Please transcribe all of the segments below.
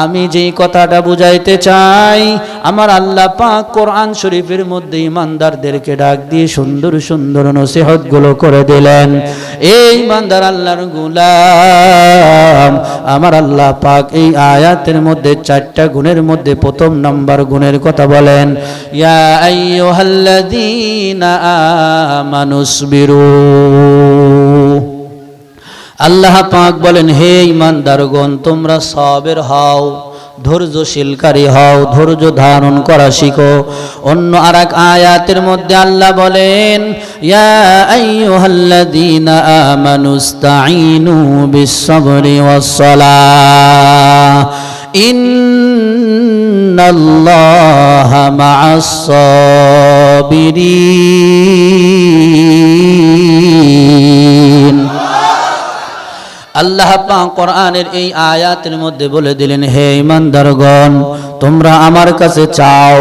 আমি যেই কথাটা বুঝাইতে চাই, আমার আল্লাহ পাক কোরআন শরীফের মধ্যে ইমানদারদেরকে ডাক দিয়ে সুন্দর সুন্দর নসিহতগুলো করে দিলেন। এই ইমানদার আল্লাহর গোলাম, আমার আল্লাহ পাক এই আয়াতের মধ্যে 4টা গুণের মধ্যে প্রথম নাম্বার গুণের কথা বলেন, ইয়া আইয়ুহাল্লাযীনা আমানুসবিরু। আল্লাহ পাক বলেন, হে ঈমানদারগণ, তোমরা সবের হও, ধৈর্যশীলকারী হও, ধৈর্য ধারণ করা শিখো। অন্য আরেক আয়াতের মধ্যে আল্লাহ বলেন, ইয়া আইয়ুহাল্লাযীনা আমানুস্তাঈনু বিস-সাবরি ওয়াস-সালাহ ইন্নাল্লাহা মা'আস-সাবিরিন। আল্লাহ পাক কোরআনের এই আয়াতের মধ্যে বলে দিলেন, হে ঈমানদারগণ, তোমরা আমার কাছে চাও,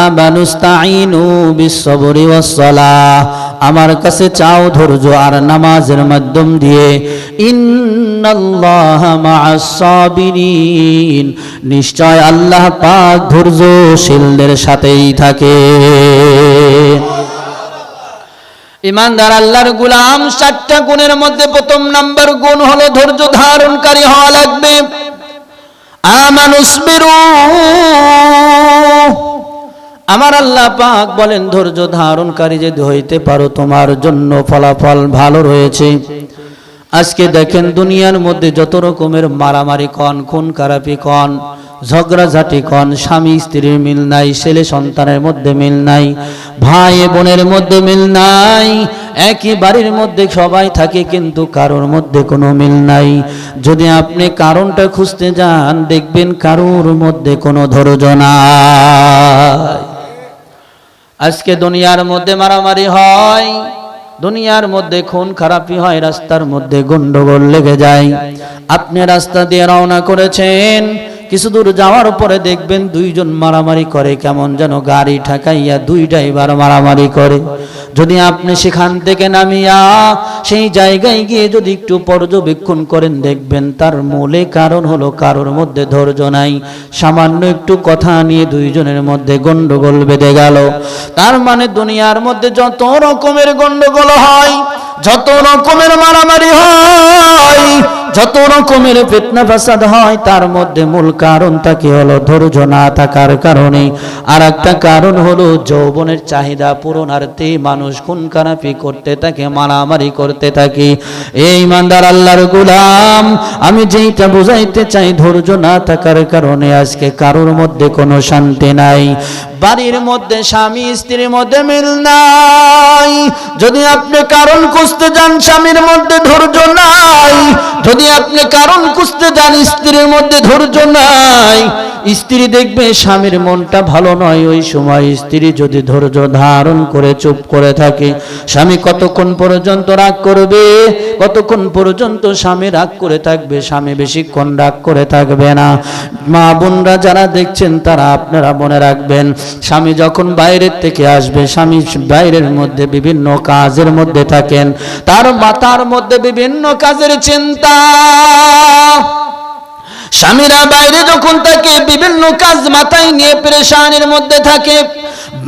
আমানুস্তাঈনু বিস-সাবরি ওয়াস-সালাহ, আমার কাছে চাও ধৈর্য আর নামাজের মাধ্যম দিয়ে। ইন্নাল্লাহা মা'আস-সাবিরিন, নিশ্চয় আল্লাহ পাক ধৈর্যশীলদের সাথেই থাকে। ঈমানদার আল্লাহর গোলাম, 4টা গুণের মধ্যে প্রথম নাম্বার গুণ হলো ধৈর্য ধারণকারী হওয়া লাগবে। আমানুসবিরু, আমার আল্লাহ পাক বলেন, ধৈর্য ধারণকারী যদি হইতে পারো তোমার জন্য ফলাফল ভালো রয়েছে। আজকে দেখেন দুনিয়ার মধ্যে যত রকমের মারামারি কন, খুন খারাপি কন, ঝগড়াঝাটি কন, স্বামী স্ত্রীর মিল নাই, ছেলে সন্তানের মধ্যে মিল নাই, ভাই বোনের মধ্যে মিল নাই, একই বাড়ির মধ্যে সবাই থাকে কিন্তু কারোর মধ্যে কোনো মিল নাই। যদি আপনি কারণটা খুঁজতে যান, দেখবেন কারোর মধ্যে কোনো ধৈর্য নাই। আজকে দুনিয়ার মধ্যে মারামারি হয়, দুনিয়ার মধ্যে খুন খারাপি হয়, রাস্তার মধ্যে গন্ডগোল লেগে যায়। আপনি রাস্তা দিয়ে রওনা করেছেন, কিছু দূর যাওয়ার পরে দেখবেন দুইজন মারামারি করে, কেমন যেন গাড়ি ঠেকাইয়া 2 ড্রাইভার মারামারি করে। যদি আপনি সেখান থেকে নামিয়া সেই জায়গায় গিয়ে যদি একটু পর্যবেক্ষণ করেন, দেখবেন তার মূলে কারণ হলো কারোর মধ্যে ধৈর্য নাই। সামান্য একটু কথা নিয়ে দুইজনের মধ্যে গন্ডগোল বেঁধে গেল। তার মানে দুনিয়ার মধ্যে যত রকমের গন্ডগোল হয়, যত রকমের মারামারি হয়, যত রকমের ফিতনা ফাসাদ হয়, তার মধ্যে মূল কারণ থাকে হলো ধৈর্য না থাকার কারণে। আর একটা কারণ হলো যৌবনের চাহিদা পূরণার্থে মানুষ খুন খারাপি করতে থাকে, মারামারি করতে থাকে। এই ঈমানদার আল্লাহর গোলাম, আমি যেইটা বুঝাইতে চাই, ধৈর্য না থাকার কারণে আজকে কারোর মধ্যে কোনো শান্তি নাই। বাড়ির মধ্যে স্বামী স্ত্রীর মধ্যে মিল নাই। যদি আপনি কারণ খুঁজতে যান, স্বামীর মধ্যে ধৈর্য নাই। যদি আপনি কারণ খুঁজতে যান, স্ত্রীর মধ্যে ধৈর্য নাই। স্ত্রী দেখবে স্বামীর মনটা ভালো নয়, ওই সময় স্ত্রী যদি ধৈর্য ধারণ করে চুপ করে থাকে, স্বামী কতক্ষণ পর্যন্ত রাগ করবে, কতক্ষণ পর্যন্ত স্বামী রাগ করে থাকবে, স্বামী বেশিক্ষণ রাগ করে থাকবে না। মা বোনরা যারা দেখছেন, তারা আপনারা মনে রাখবেন, স্বামী যখন বাইরের থেকে আসবে, স্বামী বাইরের মধ্যে বিভিন্ন কাজের মধ্যে থাকেন, তার মাথার মধ্যে বিভিন্ন কাজের চিন্তা। স্বামীরা বাইরে যখন থাকে, বিভিন্ন কাজ মাথায় নিয়ে পেরেশানির মধ্যে থাকে।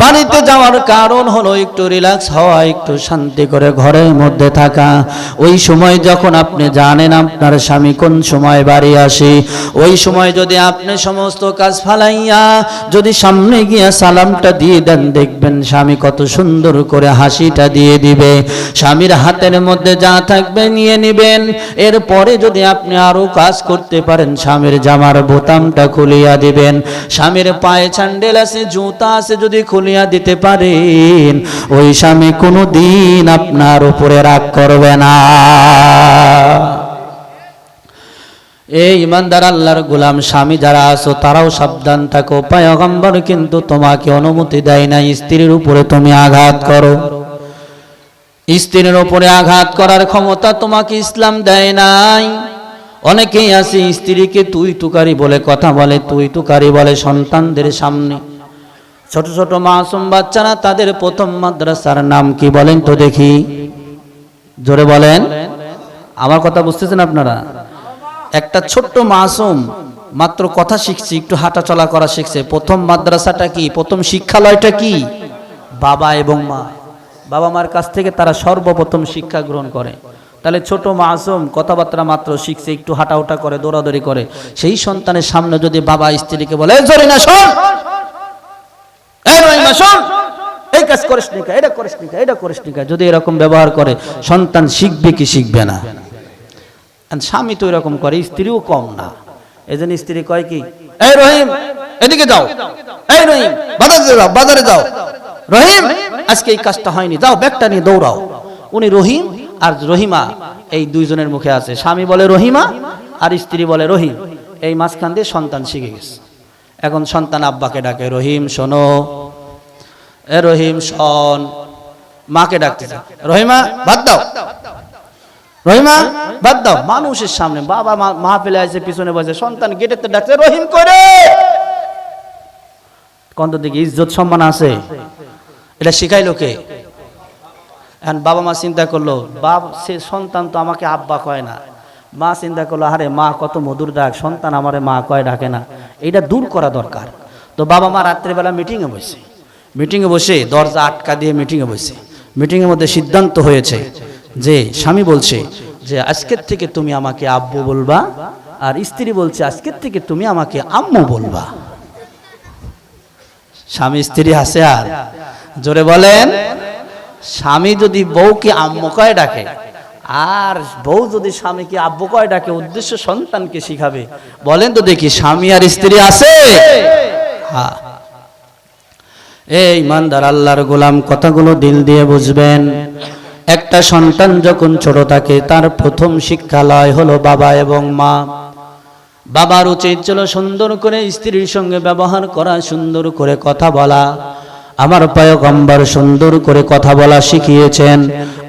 বাড়িতে যাওয়ার কারণ হলো একটু রিল্যাক্স হওয়া, একটু শান্তি করে ঘরের মধ্যে থাকা। ওই সময় যখন আপনি জানেন আপনার স্বামী কোন সময় বাড়ি আসে, ওই সময় যদি আপনি সমস্ত কাজ ফালাইয়া যদি সামনে গিয়া সালামটা দিয়ে দেন, দেখবেন স্বামী কত সুন্দর করে হাসিটা দিয়ে দিবে। স্বামীর হাতের মধ্যে যা থাকবে নিয়ে নেবেন। এরপরে যদি আপনি আরো কাজ করতে পারেন, স্বামীর জামার বোতামটা খুলিয়া দিবেন। স্বামীর পায়ে স্যান্ডেল আছে, জুতা আছে, যদি খুলিয়া দিতে পারেন, ওই স্বামী কোনোদিন আপনার উপরে রাগ করবে না। এই ঈমানদার আল্লাহর গোলাম, স্বামী যারা আছো তারাও সাবধান থাকো। পয়গম্বর কিন্তু তোমাকে অনুমতি দেয় না স্ত্রীর উপরে তুমি আঘাত করো। স্ত্রীর উপরে আঘাত করার ক্ষমতা তোমাকে ইসলাম দেয় নাই। অনেকেই আছে স্ত্রীকে তুই তুকারি বলে কথা বলে, তুই তুকারি বলে সন্তানদের সামনে। ছোট ছোট মাসুম বাচ্চারা, তাদের প্রথম মাদ্রাসার নাম কি বলেন তো দেখি, জোরে বলেন। আমার কথা বুঝতেছেন আপনারা? একটা ছোট্ট মাসুম মাত্র কথা শিখছি, একটু হাঁটা চলা করা শিখছে। প্রথম মাদ্রাসাটা কি, প্রথম শিক্ষালয়টা কি? বাবা এবং মা। বাবা মার কাছ থেকে তারা সর্বপ্রথম শিক্ষা গ্রহণ করে। তাহলে ছোট মাসুম কথাবার্তা মাত্র শিখছে, একটু হাঁটাউটা করে, দৌড়াদৌড়ি করে, সেই সন্তানের সামনে যদি বাবা স্ত্রীকে বলে জরিনা শোন, এই কাজ করিস নি, এটা করিস নি, এটা করিস নি, যদি এরকম ব্যবহার করে সন্তান শিখবে কি শিখবে না? স্বামী তো এরকম করে, স্ত্রীও কম না। এজন্য স্ত্রী কয় কি, এই রহিম এদিকে যাও, এই রহিম বাজারে যাও, বাজারে যাও, রহিম আজকে এই কাজটা হয়নি, যাও ব্যাগটা নিয়ে দৌড়াও। উনি রহিম আর রহিমা এই দুইজনের মুখে আছে। স্বামী বলে রহিমা আর স্ত্রী বলে রহিম। এই মাঝখান দিয়ে সন্তান শিখে গেছে। এখন সন্তান আব্বাকে ডাকে, রহিম শোনো, এ রহিম শোন। মাকে ডাকতেছে, রহিমা ভাত দাও, রহিমা বাদ দাও। মানুষের সামনে বাবা মা ফেলে আছে, পিছনে বসে সন্তান গেটেতে ডাকছে, রহিম করে। কত দিকে ইজ্জত সম্মান আছে? এটা শিখাইলো কে? এখন বাবা মা চিন্তা করলো, বাপ সে সন্তান তো আমাকে আব্বা কয় না। মা চিন্তা করলো, আরে মা কত মধুর ডাক, সন্তান আমারে মা কয় ডাকে না, এইটা দূর করা দরকার। তো বাবা মা রাত্রেবেলা মিটিংয়ে বসে, মিটিংয়ে বসে দরজা আটকা দিয়ে মিটিংয়ে বসে। মিটিংয়ের মধ্যে সিদ্ধান্ত হয়েছে যে স্বামী বলছে যে আজকের থেকে তুমি আমাকে আব্বু বলবা, আর স্ত্রী বলছে আজকের থেকে তুমি আমাকে আম্মু বলবা। স্বামী স্ত্রী হাসে। আর জোরে বলেন, স্বামী যদি বউকে আম্মু কয় ডাকে, আর বউ যদি স্বামীকে আব্বু কয় ডাকে, উদ্দেশ্য সন্তানকে শিখাবে। বলেন তো দেখি, স্বামী আর স্ত্রী আছে? হ্যাঁ। এই ইমানদার আল্লাহর গোলাম, কথাগুলো দিল দিয়ে বুঝবেন। একটা সন্তান যখন ছোট থাকে, তার প্রথম শিক্ষালয় হলো বাবা এবং মা। বাবার উচিত ছিল সুন্দর করে স্ত্রীর সঙ্গে ব্যবহার করা, সুন্দর করে কথা বলা। আমার পয়গম্বর সুন্দর করে কথা বলা শিখিয়েছেন।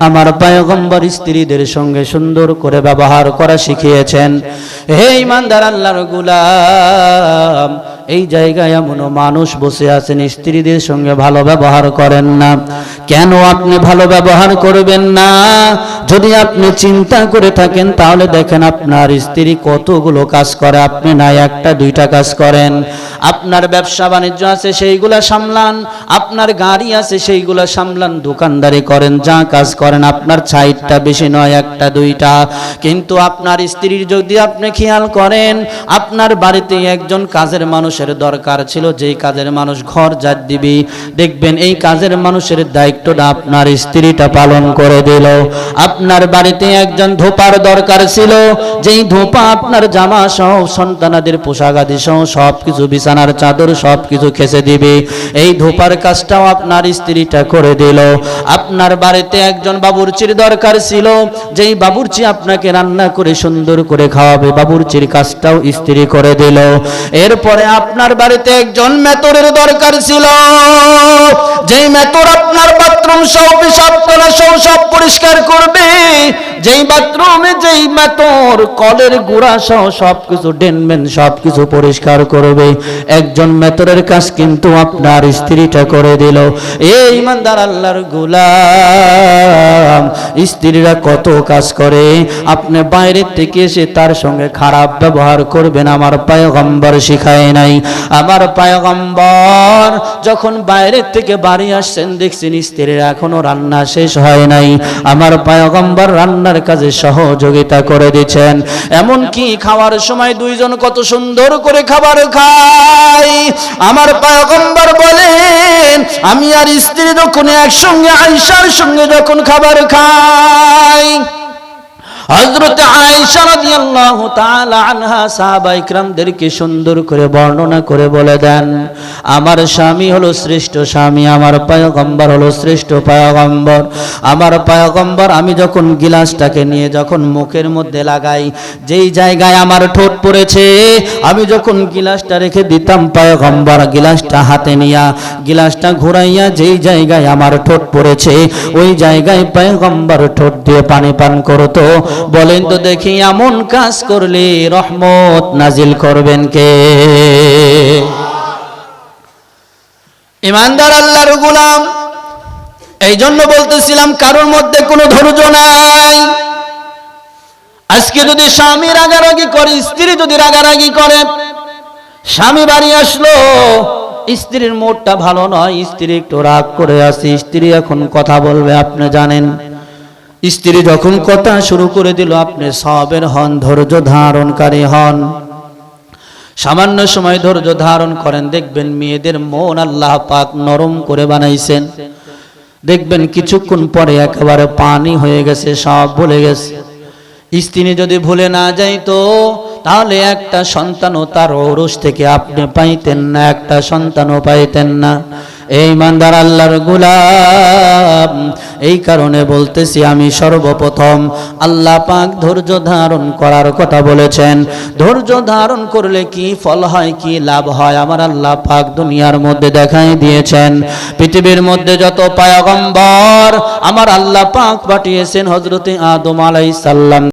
আমার পয়গম্বর স্ত্রীদের সঙ্গে সুন্দর করে ব্যবহার করা শিখিয়েছেন। হে ইমানদার আল্লাহর গোলাম, এই জায়গায় এমন মানুষ বসে আছেন স্ত্রীদের সঙ্গে ভালো ব্যবহার করেন না। কেন আপনি ভালো ব্যবহার করবেন না? যদি আপনি চিন্তা করে থাকেন তাহলে দেখেন আপনার স্ত্রী কতগুলো কাজ করে, আপনি না একটা দুইটা কাজ করেন। আপনার ব্যবসা বাণিজ্য আছে, সেইগুলা সামলান। আপনার গাড়ি আছে, সেইগুলা সামলান। দোকানদারি করেন, যা কাজ করেন আপনার ৬০টা বেশি নয়, একটা দুইটা। কিন্তু আপনার স্ত্রীর যদি আপনি খেয়াল করেন, আপনার বাড়িতে একজন কাজের মানুষের দরকার ছিল, যেই কাজের মানুষ ঘর ঝাড় দিবি, দেখবেন এই কাজের মানুষের দায়িত্বটা আপনার স্ত্রীটা পালন করে দিল। আপনার বাড়িতে একজন ধোপার দরকার ছিল, যেই ধোপা আপনার জামা সহ সন্তানাদের পোশাক আদি সহ সবকিছু, বিছানার চাদর সবকিছু খেসে দিবে, এই ধোপার কাজটাও আপনার স্ত্রীটা করে দিল। আপনার বাড়িতে একজন বাবুর্চির দরকার ছিল, যেই বাবুর্চি আপনাকে রান্না করে সুন্দর করে খাওয়াবে, বাবুর্চির কাজটাও স্ত্রী করে দিল। এরপরে আপনার বাড়িতে একজন মেতরের দরকার ছিল, যেই মেতর আপনার বাথরুম সহ পেশাবখানা সহ সব পরিষ্কার করবে, যেই বাথরুমে যেই মেতর কলের গুড়া সহ সবকিছু ডেনবেন সবকিছু পরিষ্কার করবে, একজন মেতরের কাজ কিন্তু আপনার স্ত্রীটা করে দিল। এই ইমানদার আল্লাহর গোলাম, স্ত্রীরা কত কাজ করে, আপনি বাইরে থেকে এসে তার সঙ্গে খারাপ ব্যবহার করবেন, আমার পয়গম্বর শিখায় নাই। আমার পয়গম্বর যখন বাইরে থেকে বাড়ি আসছেন, দেখছেন স্ত্রীরা এখনো রান্না শেষ হয় নাই, আমার পয়গম্বর রান্নার কাজে সহযোগিতা করে দিচ্ছেন। এমন কি খাওয়ার সময় দুইজন কত সুন্দর করে খাবার খায়। আমার পয়গম্বর বলেন, আমি আর স্ত্রী যখন একসঙ্গে আয়েশার সঙ্গে যখন খাবার খাই, হযরত আয়েশা রাদিয়াল্লাহু তাআলা আনহা সাহাবায়ে কিরামদেরকে সুন্দর করে বর্ণনা করে বলে দেন, আমার স্বামী হলো শ্রেষ্ঠ স্বামী, আমার পয়গম্বর হলো শ্রেষ্ঠ পয়গম্বর। আমার পয়গম্বর আমি যখন গিলাসটাকে নিয়ে যখন মুখের মধ্যে লাগাই, যেই জায়গায় আমার ঠোঁট পড়েছে, আমি যখন গিলাসটা রেখে দিতাম, পয়গম্বর গিলাসটা হাতে নিয়া গিলাসটা ঘুরাইয়া যেই জায়গায় আমার ঠোঁট পড়েছে, ওই জায়গায় পয়গম্বর ঠোঁট দিয়ে পানি পান করতো। বলেন তো দেখি, এমন কাজ করলে রহমত নাজিল করবেন কে? ইমানদার আল্লাহর গোলাম, এই জন্য বলতেছিলাম কারোর মধ্যে কোনো ধৈর্য নাই। আজকে যদি স্বামী রাগারাগি করে, স্ত্রী যদি রাগারাগি করে, স্বামী বাড়ি আসলো, স্ত্রীর মুডটা ভালো নয়, স্ত্রী একটু রাগ করে আছে, স্ত্রী এখন কথা বলবে। আপনি জানেন স্ত্রী যখন কথা শুরু করে দিল, আপনি সবের হন, ধৈর্য ধারণকারী হন, সামান্য সময় ধৈর্য ধারণ করেন, দেখবেন মেয়েদের মন আল্লাহ পাক নরম করে বানাইছেন। দেখবেন কিছুক্ষণ পরে একেবারে পানি হয়ে গেছে, সব ভুলে গেছে। স্ত্রী যদি ভুলে না যাইতো তাহলে একটা সন্তানও তার ঔরস থেকে আপনি পাইতেন না, একটা সন্তানও পাইতেন না। এই ইমানদার আল্লাহর গোলাম, এই কারণে বলতেছি আমি সর্বপ্রথম আল্লাহ পাক ধৈর্য ধারণ করার কথা বলেছেন। ধৈর্য ধারণ করলে কি ফল হয়, কি লাভ হয়, আমার আল্লাহ পাক দুনিয়ার মধ্যে দেখাই দিয়েছেন। পৃথিবীর মধ্যে যত পয়গম্বর আমার আল্লাহ পাক পাঠিয়েছেন, হযরতে আদম আলাইহিস সালাম